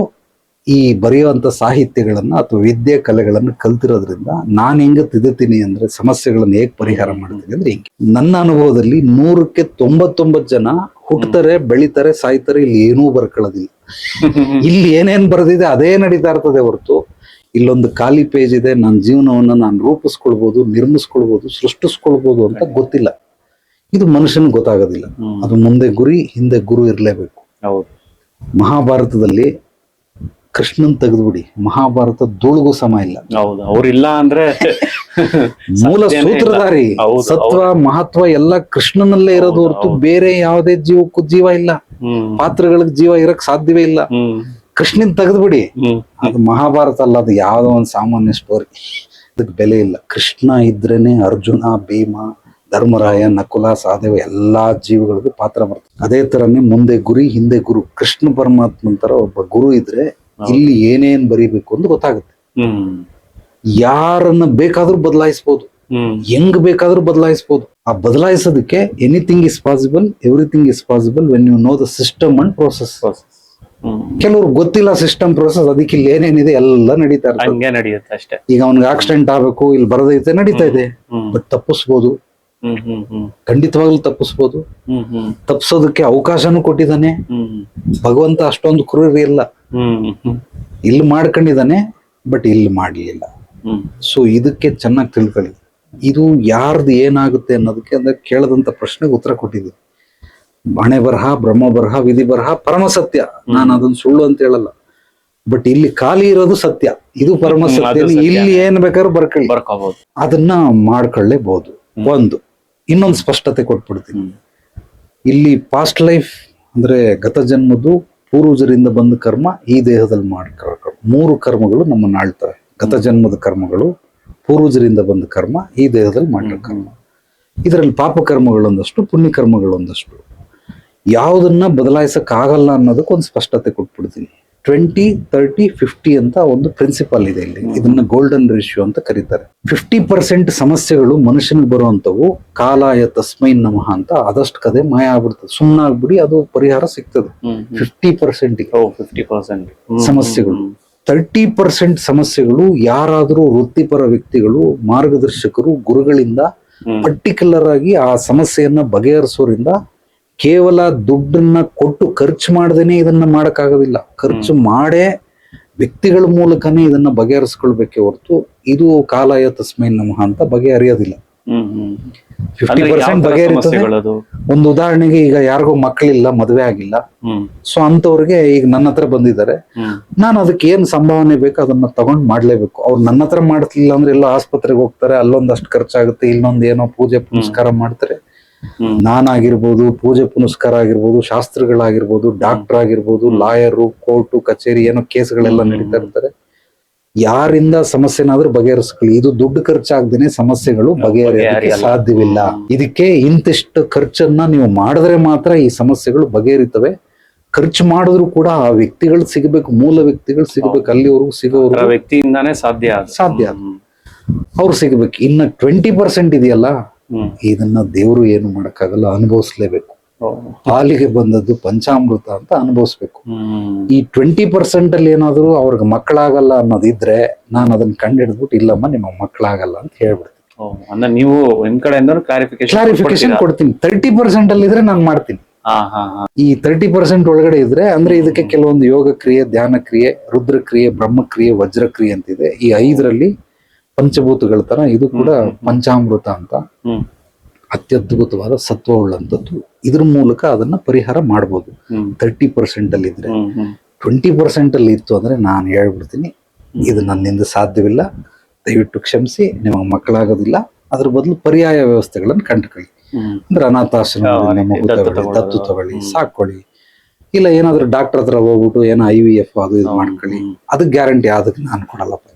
ಈ ಬರೆಯುವಂತ ಸಾಹಿತ್ಯಗಳನ್ನ ಅಥವಾ ವಿದ್ಯೆ ಕಲೆಗಳನ್ನ ಕಲ್ತಿರೋದ್ರಿಂದ ನಾನು ಹೆಂಗ ತಿದ್ದುತ್ತೀನಿ ಅಂದ್ರೆ, ಸಮಸ್ಯೆಗಳನ್ನ ಹೇಗ್ ಪರಿಹಾರ ಮಾಡ್ತೀನಿ ಅಂದ್ರೆ ಹಿಂಗೆ. ನನ್ನ ಅನುಭವದಲ್ಲಿ 100ಕ್ಕೆ 99 ಜನ ಹುಟ್ಟತಾರೆ, ಬೆಳಿತಾರೆ, ಸಾಯ್ತಾರೆ, ಇಲ್ಲಿ ಏನೂ ಬರ್ಕೊಳ್ಳೋದಿಲ್ಲ. ಇಲ್ಲಿ ಏನೇನ್ ಬರೆದಿದೆ ಅದೇ ನಡೀತಾ ಇರ್ತದೆ ಹೊರತು ಇಲ್ಲೊಂದು ಖಾಲಿ ಪೇಜ್ ಇದೆ, ನನ್ನ ಜೀವನವನ್ನ ನಾನು ರೂಪಿಸ್ಕೊಳ್ಬೋದು, ನಿರ್ಮಿಸ್ಕೊಳ್ಬೋದು, ಸೃಷ್ಟಿಸ್ಕೊಳ್ಬೋದು ಅಂತ ಗೊತ್ತಿಲ್ಲ. ಇದು ಮನುಷ್ಯನಿಗೆ ಗೊತ್ತಾಗೋದಿಲ್ಲ. ಅದು ಮುಂದೆ ಗುರಿ, ಹಿಂದೆ ಗುರು ಇರಲೇಬೇಕು. ಹೌದು. ಮಹಾಭಾರತದಲ್ಲಿ ಕೃಷ್ಣನ್ ತೆಗೆದ್ಬಿಡಿ, ಮಹಾಭಾರತ ಧೂಳಿಗೂ ಸಮ ಇಲ್ಲ. ಹೌದು, ಅವ್ರಿಲ್ಲ ಅಂದ್ರೆ ಮೂಲ ಸೂತ್ರಧಾರಿ, ಸತ್ವ ಮಹತ್ವ ಎಲ್ಲ ಕೃಷ್ಣನಲ್ಲೇ ಇರೋದು ಹೊರತು ಬೇರೆ ಯಾವುದೇ ಜೀವಕ್ಕೂ ಜೀವ ಇಲ್ಲ, ಪಾತ್ರಗಳಿಗೆ ಜೀವ ಇರಕ್ ಸಾಧ್ಯವೇ ಇಲ್ಲ. ಕೃಷ್ಣನ್ ತೆಗೆದ್ಬಿಡಿ, ಅದು ಮಹಾಭಾರತ ಅಲ್ಲ, ಅದು ಯಾವ್ದೋ ಒಂದು ಸಾಮಾನ್ಯ ಸ್ಟೋರಿ. ಅದಕ್ಕೆ ಬೆಲೆ ಇಲ್ಲ. ಕೃಷ್ಣ ಇದ್ರೇನೆ ಅರ್ಜುನ, ಭೀಮ, ಧರ್ಮರಾಯ, ನಕುಲ, ಸಹದೇವ ಎಲ್ಲಾ ಜೀವಿಗಳಿಗೂ ಪಾತ್ರ ಬರ್ತದೆ. ಅದೇ ತರನೇ ಮುಂದೆ ಗುರಿ, ಹಿಂದೆ ಗುರು. ಕೃಷ್ಣ ಪರಮಾತ್ಮನ ತರ ಒಬ್ಬ ಗುರು ಇದ್ರೆ ಇಲ್ಲಿ ಏನೇನ್ ಬರೀಬೇಕು ಅಂತ ಗೊತ್ತಾಗುತ್ತೆ. ಯಾರನ್ನ ಬೇಕಾದ್ರೂ ಬದಲಾಯಿಸಬಹುದು, ಹೆಂಗ್ ಬೇಕಾದ್ರೂ ಬದಲಾಯಿಸಬಹುದು. ಆ ಬದಲಾಯಿಸೋದಕ್ಕೆ anything is possible, everything is possible when you know the system and process. ಕೆಲವ್ರು ಗೊತ್ತಿಲ್ಲ ಸಿಸ್ಟಮ್ ಪ್ರೋಸೆಸ್, ಅದಕ್ಕೆ ಇಲ್ಲಿ ಏನೇನಿದೆ ಎಲ್ಲ ನಡೀತಾ ನಡೆಯುತ್ತೆ ಅಷ್ಟೇ. ಈಗ ಅವ್ನಿಗೆ ಆಕ್ಸಿಡೆಂಟ್ ಆಗ್ಬೇಕು, ಇಲ್ಲಿ ಬರದೈತೆ, ನಡೀತಾ ಇದೆ. ಬಟ್ ತಪ್ಪಿಸ್ಬೋದು, ಖಂಡಿತವಾಗ್ಲೂ ತಪ್ಪಿಸ್ಬೋದು. ತಪ್ಪಿಸೋದಕ್ಕೆ ಅವಕಾಶನೂ ಕೊಟ್ಟಿದ್ದಾನೆ ಭಗವಂತ. ಅಷ್ಟೊಂದು ಕ್ರೂರಿ ಇಲ್ಲ, ಇಲ್ಲಿ ಮಾಡ್ಕೊಂಡಿದ್ದಾನೆ, ಬಟ್ ಇಲ್ಲಿ ಮಾಡ್ಲಿಲ್ಲ. ಸೊ ಇದಕ್ಕೆ ಚೆನ್ನಾಗಿ ತಿಳ್ಕೊಳ್ಳಿ. ಇದು ಯಾರ್ದು ಏನಾಗುತ್ತೆ ಅನ್ನೋದಕ್ಕೆ ಅಂದ್ರೆ ಕೇಳದಂತ ಪ್ರಶ್ನೆಗೆ ಉತ್ತರ ಕೊಟ್ಟಿದ್ದೀನಿ. ಹಣೆ ಬರಹ, ಬ್ರಹ್ಮ ಬರಹ, ವಿಧಿ ಬರಹ ಪರಮ ಸತ್ಯ. ನಾನು ಅದನ್ನ ಸುಳ್ಳು ಅಂತ ಹೇಳಲ್ಲ. ಬಟ್ ಇಲ್ಲಿ ಖಾಲಿ ಇರೋದು ಸತ್ಯ, ಇದು ಪರಮ ಸತ್ಯ. ಇಲ್ಲಿ ಏನ್ ಬೇಕಾದ್ರೂ ಬರ್ಕೊಳ್ಳಿ, ಅದನ್ನ ಮಾಡ್ಕೊಳ್ಳೇಬಹುದು. ಒಂದು ಇನ್ನೊಂದು ಸ್ಪಷ್ಟತೆ ಕೊಟ್ಬಿಡ್ತೀನಿ. ಇಲ್ಲಿ ಪಾಸ್ಟ್ ಲೈಫ್ ಅಂದ್ರೆ ಗತ ಜನ್ಮದ್ದು ಪೂರ್ವಜರಿಂದ ಬಂದ ಕರ್ಮ ಈ ದೇಹದಲ್ಲಿ ಮಾಡ್ಕೊಳ್ಳ 3 ಕರ್ಮಗಳು ನಮ್ಮನ್ನ ಆಳ್ತವೆ. ಗತ ಜನ್ಮದ ಕರ್ಮಗಳು, ಪೂರ್ವಜರಿಂದ ಬಂದ ಕರ್ಮ, ಈ ದೇಹದಲ್ಲಿ ಮಾಡಿರೋ ಕರ್ಮ. ಇದರಲ್ಲಿ ಪಾಪ ಕರ್ಮಗಳೊಂದಷ್ಟು, ಪುಣ್ಯ ಕರ್ಮಗಳೊಂದಷ್ಟು. ಯಾವುದನ್ನ ಬದಲಾಯಿಸಕ್ ಆಗಲ್ಲ ಅನ್ನೋದಕ್ಕೆ ಒಂದು ಸ್ಪಷ್ಟತೆ ಕೊಟ್ಬಿಡ್ತೀನಿ. 20-30-50 ಅಂತ ಒಂದು ಪ್ರಿನ್ಸಿಪಲ್ ಇದೆ ಇಲ್ಲಿ. ಇದನ್ನ ಗೋಲ್ಡನ್ ರೇಷಿಯೋ ಅಂತ ಕರೀತಾರೆ. 50% ಸಮಸ್ಯೆಗಳು ಮನುಷ್ಯನಿಗೆ ಬರುವಂತವು ಕಾಲಾಯ ತಸ್ಮೈ ನಮಃ ಅಂತ ಅದಷ್ಟು ಕದೆ ಮಾಯ ಆಗ್ಬಿಡ್ತದೆ. ಸುಮ್ಮನಾಗ್ಬಿಡಿ, ಅದು ಪರಿಹಾರ ಸಿಗ್ತದೆ. 50% ಸಮಸ್ಯೆಗಳು. 30% ಸಮಸ್ಯೆಗಳು ಯಾರಾದ್ರೂ ವೃತ್ತಿಪರ ವ್ಯಕ್ತಿಗಳು, ಮಾರ್ಗದರ್ಶಕರು, ಗುರುಗಳಿಂದ ಪರ್ಟಿಕ್ಯುಲರ್ ಆಗಿ ಆ ಸಮಸ್ಯೆಯನ್ನ ಬಗೆಹರಿಸೋರಿಂದ ಕೇವಲ ದುಡ್ಡನ್ನ ಕೊಟ್ಟು ಖರ್ಚು ಮಾಡದೇನೆ ಇದನ್ನ ಮಾಡಕ್ಕಾಗೋದಿಲ್ಲ. ಖರ್ಚು ಮಾಡೇ ವ್ಯಕ್ತಿಗಳ ಮೂಲಕನೇ ಇದನ್ನ ಬಗೆಹರಿಸ್ಕೊಳ್ಬೇಕೆ ಹೊರತು ಇದು ಕಾಲಾಯ ತಸ್ಮೈ ನಮಃ ಅಂತ ಬಗೆಹರಿಯೋದಿಲ್ಲ. 50% ಬಗೆಹರಿತದೆ. ಒಂದು ಉದಾಹರಣೆಗೆ, ಈಗ ಯಾರಿಗೋ ಮಕ್ಕಳಿಲ್ಲ, ಮದುವೆ ಆಗಿಲ್ಲ, ಸೊ ಅಂತವ್ರಿಗೆ ಈಗ ನನ್ನ ಹತ್ರ ಬಂದಿದ್ದಾರೆ. ನಾನು ಅದಕ್ಕೆ ಏನ್ ಸಂಭಾವನೆ ಬೇಕು ಅದನ್ನ ತಗೊಂಡ್ ಮಾಡ್ಲೇಬೇಕು. ಅವ್ರು ನನ್ನ ಹತ್ರ ಮಾಡ್ತಿಲ್ಲ ಅಂದ್ರೆ ಎಲ್ಲ ಆಸ್ಪತ್ರೆಗೆ ಹೋಗ್ತಾರೆ, ಅಲ್ಲೊಂದಷ್ಟು ಖರ್ಚಾಗುತ್ತೆ, ಇಲ್ಲೊಂದ್ ಏನೋ ಪೂಜೆ ಪುನಸ್ಕಾರ ಮಾಡ್ತಾರೆ. ನಾನಾಗಿರ್ಬೋದು, ಪೂಜೆ ಪುನಸ್ಕಾರ ಆಗಿರ್ಬೋದು, ಶಾಸ್ತ್ರಗಳಾಗಿರ್ಬೋದು, ಡಾಕ್ಟರ್ ಆಗಿರ್ಬೋದು, ಲಾಯರು, ಕೋರ್ಟು, ಕಚೇರಿ, ಏನೋ ಕೇಸ್ಗಳೆಲ್ಲ ನಡೀತಾ ಇರ್ತಾರೆ. ಯಾರಿಂದ ಸಮಸ್ಯೆನಾದ್ರೂ ಬಗೆಹರಿಸ್ಕೊಳ್ಳಿ. ಇದು ದುಡ್ಡು ಖರ್ಚಾಗ್ದೇನೆ ಸಮಸ್ಯೆಗಳು ಬಗೆಹರಿಯೋದಕ್ಕೆ ಸಾಧ್ಯವಿಲ್ಲ. ಇದಕ್ಕೆ ಇಂತಿಷ್ಟು ಖರ್ಚನ್ನ ನೀವು ಮಾಡಿದ್ರೆ ಮಾತ್ರ ಈ ಸಮಸ್ಯೆಗಳು ಬಗೆಹರಿತವೆ. ಖರ್ಚು ಮಾಡಿದ್ರು ಕೂಡ ಆ ವ್ಯಕ್ತಿಗಳು ಸಿಗಬೇಕು, ಮೂಲ ವ್ಯಕ್ತಿಗಳು ಸಿಗಬೇಕು. ಅಲ್ಲಿವರೆಗೂ ಸಿಗೋರು ವ್ಯಕ್ತಿಯಿಂದಾನೇ ಸಾಧ್ಯ ಅವ್ರು ಸಿಗಬೇಕು. ಇನ್ನ 20% ಇದೆಯಲ್ಲ, ಇದನ್ನ ದೇವರು ಏನು ಮಾಡಕ್ಕಾಗಲ್ಲ, ಅನುಭವಿಸ್ಲೇಬೇಕು. ಹಾಲಿಗೆ ಬಂದದ್ದು ಪಂಚಾಮೃತ ಅಂತ ಅನುಭವಿಸ್ಬೇಕು. ಈ 20% ಅಲ್ಲಿ ಏನಾದ್ರು ಅವ್ರಿಗೆ ಮಕ್ಕಳಾಗಲ್ಲ ಅನ್ನೋದಿದ್ರೆ ನಾನು ಅದನ್ನ ಕಂಡಿಡ್ದ್ಬಿಟ್ಟು ಇಲ್ಲಮ್ಮ ನಿಮ್ಮ ಮಕ್ಕಳಾಗಲ್ಲ ಅಂತ ಹೇಳ್ಬಿಡ್ತೀನಿ. ನೀವು ನಿಮ್ ಕಡೆಯಿಂದ ಕ್ಲಾರಿಫಿಕೇಶನ್ ಕೊಡ್ತೀನಿ. 30% ಅಲ್ಲಿ ಇದ್ರೆ ನಾನು ಮಾಡ್ತೀನಿ. ಈ 30% ಒಳಗಡೆ ಇದ್ರೆ ಅಂದ್ರೆ ಇದಕ್ಕೆ ಕೆಲವೊಂದು ಯೋಗ ಕ್ರಿಯೆ, ಧ್ಯಾನ ಕ್ರಿಯೆ, ರುದ್ರ ಕ್ರಿಯೆ, ಬ್ರಹ್ಮಕ್ರಿಯೆ, ವಜ್ರ ಕ್ರಿಯೆ ಅಂತಿದೆ. ಈ 5ರಲ್ಲಿ ಪಂಚಭೂತಗಳ ತರ ಇದು ಕೂಡ ಪಂಚಾಮೃತ ಅಂತ ಅತ್ಯದ್ಭುತವಾದ ಸತ್ವ ಉಳ್ಳಂಥದ್ದು. ಇದ್ರ ಮೂಲಕ ಅದನ್ನ ಪರಿಹಾರ ಮಾಡ್ಬೋದು. 30% ಅಲ್ಲಿ ಇದ್ರೆ. 20% ಅಲ್ಲಿ ಇತ್ತು ಅಂದ್ರೆ ನಾನು ಹೇಳ್ಬಿಡ್ತೀನಿ, ಇದು ನನ್ನಿಂದ ಸಾಧ್ಯವಿಲ್ಲ, ದಯವಿಟ್ಟು ಕ್ಷಮಿಸಿ, ನಿಮಗೆ ಮಕ್ಕಳಾಗೋದಿಲ್ಲ. ಅದ್ರ ಬದಲು ಪರ್ಯಾಯ ವ್ಯವಸ್ಥೆಗಳನ್ನು ಕಂಡುಕೊಳ್ಳಿ. ಅಂದ್ರೆ ಅನಾಥಾಶ್ರಮ ದತ್ತು ತಗೊಳ್ಳಿ, ಸಾಕೊಳ್ಳಿ. ಇಲ್ಲ ಏನಾದ್ರು ಡಾಕ್ಟರ್ ಹತ್ರ ಹೋಗ್ಬಿಟ್ಟು ಏನೋ IVF ಅದು ಇದು ಮಾಡ್ಕೊಳ್ಳಿ. ಅದಕ್ಕೆ ಗ್ಯಾರಂಟಿ ಅದಕ್ಕೆ ನಾನು ಕೊಡಲ್ಲಪ್ಪ,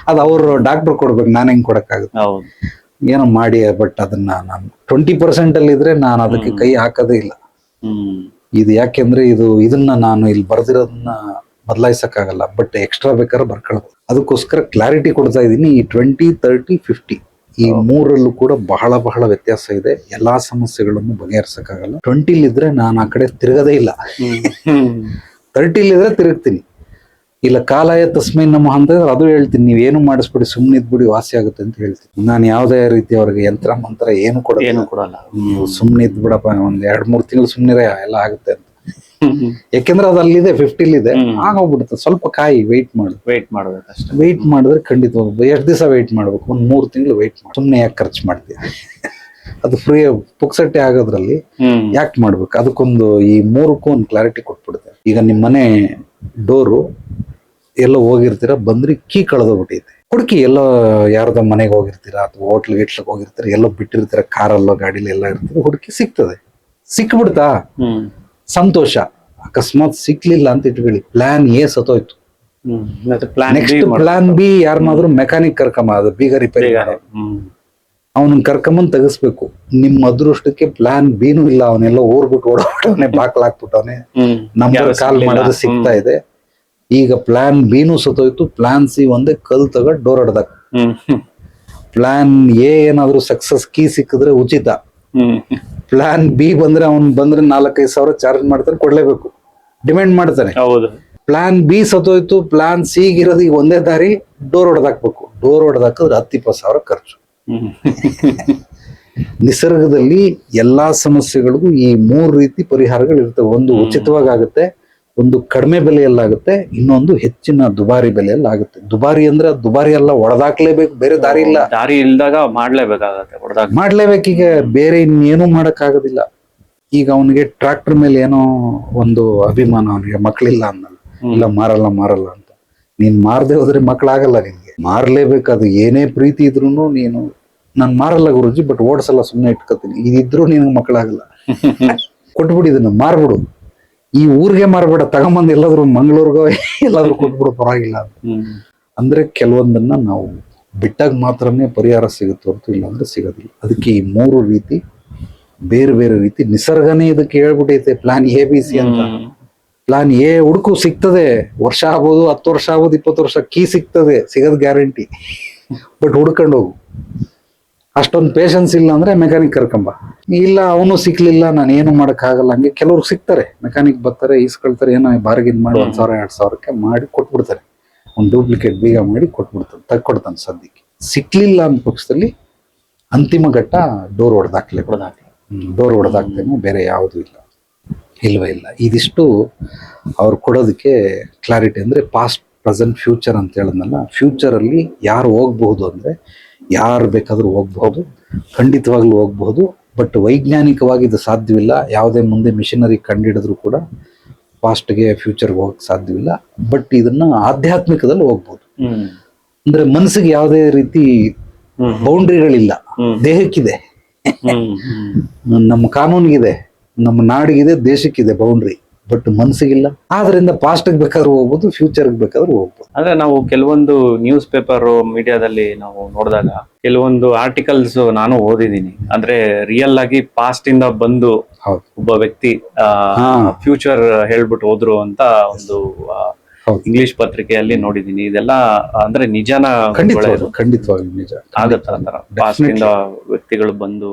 ಅದು ಅವ್ರು ಡಾಕ್ಟರ್ ಕೊಡ್ಬೇಕು, ನಾನು ಹೆಂಗ್ ಕೊಡಕ್ಕಾಗುತ್ತೆ? ಏನೋ ಮಾಡಿ. ಬಟ್ ಅದನ್ನ ನಾನು 20% ಅಲ್ಲಿ ಇದ್ರೆ ನಾನು ಅದಕ್ಕೆ ಕೈ ಹಾಕೋದೇ ಇಲ್ಲ. ಇದು ಯಾಕೆಂದ್ರೆ ಇದನ್ನ ನಾನು ಇಲ್ಲಿ ಬರ್ದಿರೋದನ್ನ ಬದಲಾಯಿಸಕ್ಕಾಗಲ್ಲ. ಬಟ್ ಎಕ್ಸ್ಟ್ರಾ ಬೇಕಾದ್ರೆ ಬರ್ಕೊಳ್ಬೋದು. ಅದಕ್ಕೋಸ್ಕರ ಕ್ಲಾರಿಟಿ ಕೊಡ್ತಾ ಇದೀನಿ. ಈ 20-30-50 ಈ 3ರಲ್ಲೂ ಕೂಡ ಬಹಳ ಬಹಳ ವ್ಯತ್ಯಾಸ ಇದೆ. ಎಲ್ಲಾ ಸಮಸ್ಯೆಗಳನ್ನು ಬಗೆಹರಿಸಕ್ಕಾಗಲ್ಲ. 20 ಇದ್ರೆ ನಾನು ಆ ಕಡೆ ತಿರುಗದೇ ಇಲ್ಲ. 30 ಇದ್ರೆ ತಿರುಗ್ತೀನಿ. ಇಲ್ಲ ಕಾಲಾಯ ತಸ್ಮೈ ನಮಃ ಅಂತ ಅದು ಹೇಳ್ತೀನಿ. ನೀವೇನು ಮಾಡಿಸ್ಬಿಡಿ, ಸುಮ್ಮನೆ ಇದ್ಬಿಡಿ, ವಾಸಿ ಆಗುತ್ತೆ ಅಂತ ಹೇಳ್ತೀನಿ. ನಾನು ಯಾವುದೇ ರೀತಿ ಅವ್ರಿಗೆ ಯಂತ್ರ ಮಂತ್ರ ಏನು ಕೊಡಲ್ಲ. ನೀವು ಸುಮ್ಮನೆ ಇದ್ಬಿಡಪ್ಪ, ಒಂದ್ 2-3 ತಿಂಗಳು ಸುಮ್ಮನಿರೆ ಎಲ್ಲ ಆಗುತ್ತೆ ಅಂತ. ಯಾಕೆಂದ್ರೆ ಅದು ಅಲ್ಲಿದೆ 50 ಇದೆ, ಆಗೋಗ್ಬಿಡುತ್ತೆ. ಸ್ವಲ್ಪ ಕಾಯಿ, ವೆಯ್ಟ್ ಮಾಡು. ವೇಟ್ ಮಾಡ್ಬೇಕಷ್ಟೇ. ವೆಯ್ಟ್ ಮಾಡಿದ್ರೆ ಖಂಡಿತವಾಗಿ ಎಷ್ಟು ದಿವಸ ವೆಯ್ಟ್ ಮಾಡ್ಬೇಕು, 3 ತಿಂಗಳು ವೆಯ್ಟ್ ಮಾಡಿ. ಸುಮ್ಮನೆ ಯಾಕೆ ಖರ್ಚು ಮಾಡ್ತೀಯ? ಅದು ಫ್ರೀ ಪುಕ್ಸಟ್ಟೆ ಆಗೋದ್ರಲ್ಲಿ ಯಾಕೆ ಮಾಡ್ಬೇಕು? ಅದಕ್ಕೊಂದು ಈ 3ಕ್ಕೂ ಒಂದು ಕ್ಲಾರಿಟಿ ಕೊಟ್ಬಿಡುತ್ತೆ. ಈಗ ನಿಮ್ಮ ಮನೆ ಡೋರು ಎಲ್ಲೋ ಹೋಗಿರ್ತೀರ, ಬಂದ್ರಿ ಕೀ ಕಳೆದೋಗ್ಬಿಟ್ಟೈತೆ, ಹುಡುಕಿ ಎಲ್ಲೋ ಯಾರ್ದೋ ಮನೆಗೆ ಹೋಗಿರ್ತೀರಾ ಅಥವಾ ಹೋಟ್ಲಿಗೆ ಹೋಗಿರ್ತೀರ, ಎಲ್ಲೋ ಬಿಟ್ಟಿರ್ತೀರ, ಕಾರಲ್ಲೋ ಗಾಡಿಲಿ ಎಲ್ಲ ಇರ್ತೀರ, ಹುಡುಕಿ ಸಿಗ್ತದೆ. ಸಿಕ್ಬಿಡ್ತಾ ಸಂತೋಷ. ಅಕಸ್ಮಾತ್ ಸಿಕ್ಲಿಲ್ಲ ಅಂತ ಇಟ್ಕೊಳ್ಳಿ, ಪ್ಲಾನ್ ಎ ಸತ್ತೋಯ್ತು. ನೆಕ್ಸ್ಟ್ ಪ್ಲಾನ್ ಬಿ ಯಾರನ್ನಾದ್ರೂ ಮೆಕ್ಯಾನಿಕ್ ಕರ್ಕಂಬ, ಅದು ಬೀಗ ರಿಪೇರಿ ಅವನನ್ನ ಕರ್ಕೊಂಬಂದ್ ತೆಗಿಸ್ಬೇಕು. ನಿಮ್ಮ ಅದೃಷ್ಟಕ್ಕೆ ಪ್ಲಾನ್ ಬಿನೂ ಇಲ್ಲ, ಅವನೆಲ್ಲ ಊರ್ ಬಿಟ್ಟು ಓಡಾಡ್ಬಿಟ್ಟವನೆ, ಬಾಕ್ಲ್ ಹಾಕ್ಬಿಟ್ಟವನೆ, ನಂಬರ್ ಕಾಲ್ ಮಾಡೋದು ಸಿಗ್ತಾ ಇದೆ. ಈಗ ಪ್ಲಾನ್ ಬಿನೂ ಸತ್ತೋಯ್ತು, ಪ್ಲಾನ್ ಸಿ ಒಂದೇ ಕಲ್ ತಗೊಂಡ್ ಡೋರ್ ಹೊಡೆದಾಗ. ಪ್ಲಾನ್ ಎ ಏನಾದ್ರು ಸಕ್ಸಸ್ ಕೀ ಸಿಕ್ಕಿದ್ರೆ ಉಚಿತ. ಪ್ಲಾನ್ ಬಿ ಬಂದ್ರೆ ಬಂದ್ರೆ 4-5 ಸಾವಿರ ಚಾರ್ಜ್ ಮಾಡ್ತಾನೆ, ಕೊಡ್ಲೇಬೇಕು, ಡಿಮ್ಯಾಂಡ್ ಮಾಡ್ತಾನೆ. ಪ್ಲಾನ್ ಬಿ ಸತ್ತೋಯ್ತು, ಪ್ಲಾನ್ ಸಿ ಇರೋದು ಈಗ ಒಂದೇ ದಾರಿ, ಡೋರ್ ಹೊಡೆದಾಕ್ಬೇಕು. ಡೋರ್ ಹೊಡೆದಾಕಿದ್ರೆ 10-20 ಸಾವಿರ ಖರ್ಚು. ನಿಸರ್ಗದಲ್ಲಿ ಎಲ್ಲಾ ಸಮಸ್ಯೆಗಳಿಗೂ ಈ 3 ರೀತಿ ಪರಿಹಾರಗಳು ಇರ್ತವೆ. ಒಂದು ಉಚಿತವಾಗಿ ಆಗುತ್ತೆ, ಒಂದು ಕಡಿಮೆ ಬೆಲೆಯಲ್ಲಾಗುತ್ತೆ, ಇನ್ನೊಂದು ಹೆಚ್ಚಿನ ದುಬಾರಿ ಬೆಲೆಯಲ್ಲಾಗುತ್ತೆ. ದುಬಾರಿ ಅಂದ್ರೆ ದುಬಾರಿ ಅಲ್ಲ, ಹೊಡೆದಾಕ್ಲೇಬೇಕು, ಬೇರೆ ದಾರಿ ಇಲ್ಲ. ದಾರಿ ಇಲ್ದಾಗ ಮಾಡ್ಲೇಬೇಕಾಗತ್ತೆ, ಮಾಡ್ಲೇಬೇಕೀಗ, ಬೇರೆ ಇನ್ನೇನು ಮಾಡಕ್ ಆಗೋದಿಲ್ಲ. ಈಗ ಅವನಿಗೆ ಟ್ರಾಕ್ಟರ್ ಮೇಲೆ ಏನೋ ಒಂದು ಅಭಿಮಾನ, ಅವನಿಗೆ ಮಕ್ಳಿಲ್ಲ ಅನ್ನಲ್ಲ, ಇಲ್ಲ ಮಾರಲ್ಲ ಅಂತ. ನೀನ್ ಮಾರದೆ ಹೋದ್ರೆ ಮಕ್ಳಾಗಲ್ಲ ನಿನ್ಗೆ, ಮಾರ್ಲೇಬೇಕು. ಅದು ಏನೇ ಪ್ರೀತಿ ಇದ್ರು ನೀನು, ನಾನ್ ಮಾರಲ್ಲ ಗುರುಜಿ, ಬಟ್ ಓಡಿಸಲ್ಲ, ಸುಮ್ಮನೆ ಇಟ್ಕೋತೀನಿ, ಇದಿದ್ರು ನಿನಗೆ ಮಕ್ಳಾಗಲ್ಲ. ಕೊಟ್ಬಿಡಿದನ್ನ ಮಾರ್ಬಿಡು, ಈ ಊರಿಗೆ ಮಾರ್ಬೇಡ, ತಗೊಂಬಂದ್ ಎಲ್ಲಾದ್ರು ಮಂಗಳೂರ್ಗೋ ಎಲ್ಲಾದ್ರೂ ಕೊಟ್ಬಿಡು, ಪರವಾಗಿಲ್ಲ ಅಂತ. ಅಂದ್ರೆ ಕೆಲವೊಂದನ್ನ ನಾವು ಬಿಟ್ಟಾಗ ಮಾತ್ರನೇ ಪರಿಹಾರ ಸಿಗುತ್ತೆ ಹೊರತು ಇಲ್ಲ ಅಂದ್ರೆ ಸಿಗೋದಿಲ್ಲ. ಅದಕ್ಕೆ ಈ 3 ರೀತಿ, ಬೇರೆ ಬೇರೆ ರೀತಿ ನಿಸರ್ಗನೇ ಇದಕ್ಕೆ ಹೇಳ್ಬಿಟ್ಟೈತೆ, ಪ್ಲಾನ್ ಎ ಬಿ ಸಿ ಅಂತ. ಪ್ಲಾನ್ ಎ ಹುಡುಕು, ಸಿಗ್ತದೆ, ವರ್ಷ ಆಗ್ಬೋದು, 10 ವರ್ಷ ಆಗ್ಬೋದು, 20 ವರ್ಷ, ಕೀ ಸಿಗ್ತದೆ, ಸಿಗೋದ್ ಗ್ಯಾರಂಟಿ. ಬಟ್ ಹುಡ್ಕೊಂಡು ಹೋಗು. ಅಷ್ಟೊಂದು ಪೇಷನ್ಸ್ ಇಲ್ಲ ಅಂದ್ರೆ ಮೆಕ್ಯಾನಿಕ್ ಕರ್ಕೊಂಬ. ಇಲ್ಲ ಅವನು ಸಿಕ್ಲಿಲ್ಲ, ನಾನು ಏನು ಮಾಡಕ್ ಆಗಲ್ಲ, ಹಂಗೆ ಕೆಲವ್ರು ಸಿಗ್ತಾರೆ, ಮೆಕ್ಯಾನಿಕ್ ಬರ್ತಾರೆ, ಈಸ್ಕೊಳ್ತಾರೆ, ಏನೋ ಬಾರ್ಗಿನ್ ಮಾಡಿ 1,000-2,000ಕ್ಕೆ ಮಾಡಿ ಕೊಟ್ಬಿಡ್ತಾರೆ. ಒಂದು ಡೂಪ್ಲಿಕೇಟ್ ಬೀಗ ಮಾಡಿ ಕೊಟ್ಬಿಡ್ತಾನೆ, ತಕ್ಕೊಡ್ತಾನೆ. ಸದ್ಯಕ್ಕೆ ಸಿಕ್ಲಿಲ್ಲ ಅನ್ನೋ ಪಕ್ಷದಲ್ಲಿ ಅಂತಿಮ ಘಟ್ಟ ಡೋರ್ ಹೊಡೆದಾಕ್ತೇನೆ, ಬೇರೆ ಯಾವುದು ಇಲ್ವೇ ಇಲ್ಲ. ಇದಿಷ್ಟು ಅವ್ರು ಕೊಡೋದಕ್ಕೆ ಕ್ಲಾರಿಟಿ. ಅಂದ್ರೆ ಪಾಸ್ಟ್, ಪ್ರೆಸೆಂಟ್, ಫ್ಯೂಚರ್ ಅಂತ ಹೇಳಿದ್ನಲ್ಲ. ಫ್ಯೂಚರಲ್ಲಿ ಯಾರು ಹೋಗ್ಬಹುದು ಅಂದ್ರೆ, ಯಾರು ಬೇಕಾದ್ರೂ ಹೋಗ್ಬಹುದು, ಖಂಡಿತವಾಗ್ಲೂ ಹೋಗ್ಬಹುದು. ಬಟ್ ವೈಜ್ಞಾನಿಕವಾಗಿ ಇದು ಸಾಧ್ಯವಿಲ್ಲ. ಯಾವುದೇ ಮುಂದೆ ಮಿಷನರಿ ಕಂಡಿಡಿದ್ರು ಕೂಡ ಪಾಸ್ಟ್ಗೆ ಫ್ಯೂಚರ್ಗೆ ಹೋಗಕ್ ಸಾಧ್ಯವಿಲ್ಲ. ಬಟ್ ಇದನ್ನ ಆಧ್ಯಾತ್ಮಿಕದಲ್ಲಿ ಹೋಗ್ಬೋದು. ಅಂದ್ರೆ ಮನಸ್ಸಿಗೆ ಯಾವುದೇ ರೀತಿ ಬೌಂಡ್ರಿಗಳಿಲ್ಲ. ದೇಹಕ್ಕಿದೆ, ನಮ್ಮ ಕಾನೂನಿಗಿದೆ, ನಮ್ಮ ನಾಡಿಗಿದೆ, ದೇಶಕ್ಕಿದೆ ಬೌಂಡ್ರಿ, ಬಟ್ ಮನ್ಸಿಗಿಲ್ಲ. ಆದ್ರಿಂದ ಪಾಸ್ಟ್ ಬೇಕಾದ್ರೂ ಹೋಗ್ಬೋದು, ಫ್ಯೂಚರ್ ಬೇಕಾದ್ರೂ ಹೋಗ್ಬೋದು. ಅಂದ್ರೆ ನಾವು ಕೆಲವೊಂದು ನ್ಯೂಸ್ ಪೇಪರ್ ಮೀಡಿಯಾದಲ್ಲಿ ನಾವು ನೋಡಿದಾಗ ಕೆಲವೊಂದು ಆರ್ಟಿಕಲ್ಸ್ ನಾನು ಓದಿದೀನಿ. ಅಂದ್ರೆ ರಿಯಲ್ ಆಗಿ ಪಾಸ್ಟ್ ಇಂದ ಬಂದು ಒಬ್ಬ ವ್ಯಕ್ತಿ ಫ್ಯೂಚರ್ ಹೇಳ್ಬಿಟ್ಟು ಹೋದ್ರು ಅಂತ ಒಂದು ಇಂಗ್ಲಿಷ್ ಪತ್ರಿಕೆಯಲ್ಲಿ ನೋಡಿದೀನಿ. ಇದೆಲ್ಲ ಅಂದ್ರೆ ನಿಜಾನ? ಖಂಡಿತವಾಗ್ಲೂ ನಿಜ ಆಗತ್ತ? ಪಾಸ್ಟ್ ಇಂದ ವ್ಯಕ್ತಿಗಳು ಬಂದು